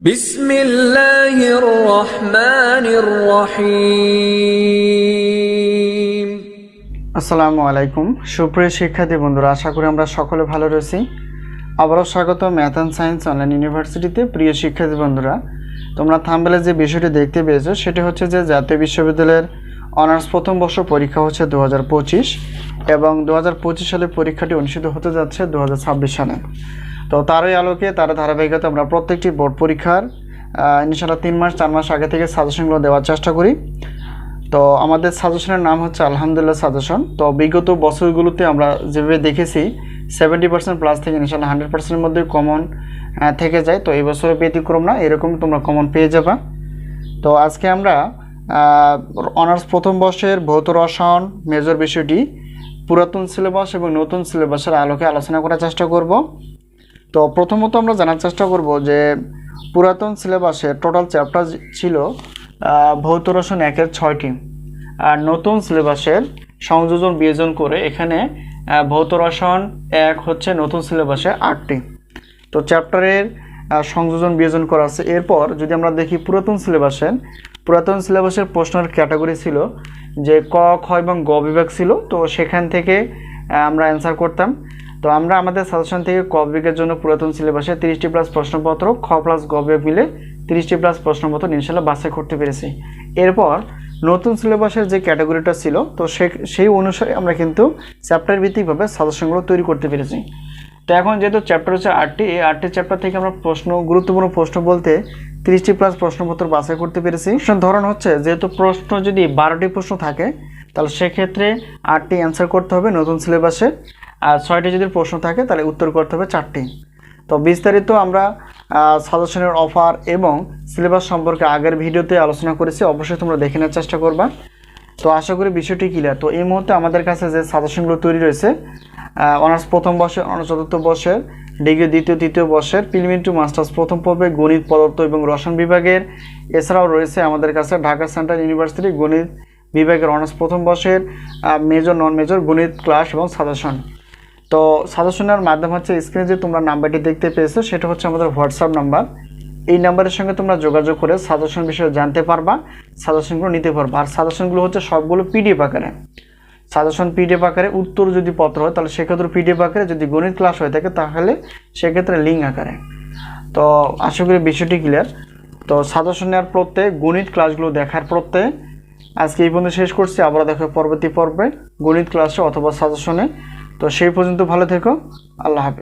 বিসমিল্লাহির রহমানির রহিম। আসসালামু আলাইকুম সুপ্রিয় শিক্ষার্থী বন্ধুরা, আশা করি আমরা সকলে ভালো রয়েছি। আবারও স্বাগত ম্যাথ অ্যান্ড সায়েন্স অনলাইন ইউনিভার্সিটিতে। প্রিয় শিক্ষার্থী বন্ধুরা, তোমরা থাম্বনেলে যে বিষয়টি দেখতে পেয়েছো সেটি হচ্ছে যে জাতীয় বিশ্ববিদ্যালয়ের অনার্স প্রথম বর্ষ পরীক্ষা হচ্ছে 2025 এবং 2025 সালে পরীক্ষাটি অনুষ্ঠিত হতে যাচ্ছে 2026 সালে। তো তারই আলোকে তার ধারাবাহিকতা আমরা প্রত্যেকটি বোর্ড পরীক্ষার ইনশাআল্লাহ 3 মাস 4 মাস আগে থেকে সাজেশনগুলো দেওয়ার চেষ্টা করি। তো আমাদের সাজেশনের নাম হচ্ছে আলহামদুলিল্লাহ সাজেশন। তো বিগত বছরগুলোতে আমরা যেভাবে দেখেছি 70% প্লাস থেকে ইনশাআল্লাহ 100%-এর মধ্যে কমন থেকে যায়। তো এই বছরে ব্যতিক্রম না, এরকম তোমরা কমন পেয়ে যাবা। তো আজকে আমরা অনার্স প্রথম বর্ষের ভৌত রসায়ন মেজর বিষয়টি পুরাতন সিলেবাস এবং নতুন সিলেবাসের আলোকে আলোচনা করার চেষ্টা করব। তো প্রথমত আমরা জানার চেষ্টা করব যে পুরাতন সিলেবাসের টোটাল চ্যাপ্টার ছিল ভৌত রসায়ন 1-এর 6টি, আর নতুন সিলেবাসের সংযোজন বিয়োজন করে এখানে ভৌত রসায়ন 1 হচ্ছে নতুন সিলেবাসে 8টি। তো চ্যাপ্টারের সংযোজন বিয়োজন করা আছে। এরপর যদি আমরা দেখি পুরাতন সিলেবাসের প্রশ্নের ক্যাটাগরি ছিল যে ক, খ এবং গ বিভাগ ছিল। তো সেখান থেকে আমরা অ্যান্সার করতাম। তো আমরা আমাদের সাজেশন থেকে ক বিভাগের জন্য পুরাতন সিলেবাসে 30টি প্লাস প্রশ্নপত্র, খ প্লাস গ বিভাগ মিলে 30টি প্লাস প্রশ্নপত্র ইনশাআল্লাহ বাছাই করতে পেরেছি। এরপর নতুন সিলেবাসের যে ক্যাটাগরিটা ছিল তো সেই অনুসারে আমরা কিন্তু চ্যাপ্টার ভিত্তিকভাবে সাজেশনগুলো তৈরি করতে পেরেছি। তো এখন যেহেতু চ্যাপ্টার হচ্ছে 8টি, এই 8টি চ্যাপ্টার থেকে আমরা গুরুত্বপূর্ণ প্রশ্ন বলতে 30টি প্লাস প্রশ্নপত্র বাছাই করতে পেরেছি। ধরন হচ্ছে যেহেতু প্রশ্ন যদি 12টি প্রশ্ন থাকে তাহলে সেক্ষেত্রে 8টি অ্যান্সার করতে হবে নতুন সিলেবাসে, আর 6টি যদি প্রশ্ন থাকে তাহলে উত্তর করতে হবে 4টি। তো বিস্তারিত আমরা সাজেশনের অফার এবং সিলেবাস সম্পর্কে আগের ভিডিওতে আলোচনা করেছি, অবশ্যই তোমরা দেখে নেওয়ার চেষ্টা করবা। তো আশা করি বিষয়টি ক্লিয়ার। তো এই মুহূর্তে আমাদের কাছে যে সাজেশনগুলো তৈরি রয়েছে অনার্স প্রথম বর্ষের, অনার্স চতুর্থ বর্ষের, ডিগ্রি দ্বিতীয় তৃতীয় বর্ষের, প্রিলিমিনারি টু মাস্টার্স প্রথম পর্বে গণিত, পদার্থ এবং রসায়ন বিভাগের, এছাড়াও রয়েছে আমাদের কাছে ঢাকা সেন্ট্রাল ইউনিভার্সিটি গণিত বিভাগের অনার্স প্রথম বর্ষের মেজর নন মেজর গণিত ক্লাস এবং সাজেশন। তো সাজেশনের মাধ্যম হচ্ছে স্ক্রিনে যে তোমরা নাম্বারটি দেখতে পেয়েছো সেটা হচ্ছে আমাদের হোয়াটসঅ্যাপ নাম্বার। এই নাম্বারের সঙ্গে তোমরা যোগাযোগ করে সাজেশন বিষয়ে জানতে পারবা, সাজেশনগুলো নিতে পারবা। আর সাজেশনগুলো হচ্ছে সবগুলো পিডিএফ আকারে, সাজেশন পিডিএফ আকারে, উত্তর যদি পত্র হয় তাহলে সেক্ষেত্রে পিডিএফ আকারে, যদি গণিত ক্লাস হয়ে থাকে তাহলে সেক্ষেত্রে লিঙ্ক আকারে। তো আশা করি বিষয়টি ক্লিয়ার। তো সাজেশন নেওয়ার প্রত্যেক গণিত ক্লাসগুলো দেখার প্রত্যেক আজকে এই পর্যন্ত শেষ করছি। আবার দেখো পরবর্তী পর্বে গণিত ক্লাসে অথবা সাজেশনে। তো সেই পর্যন্ত ভালো থেকো, আল্লাহ হাফেজ।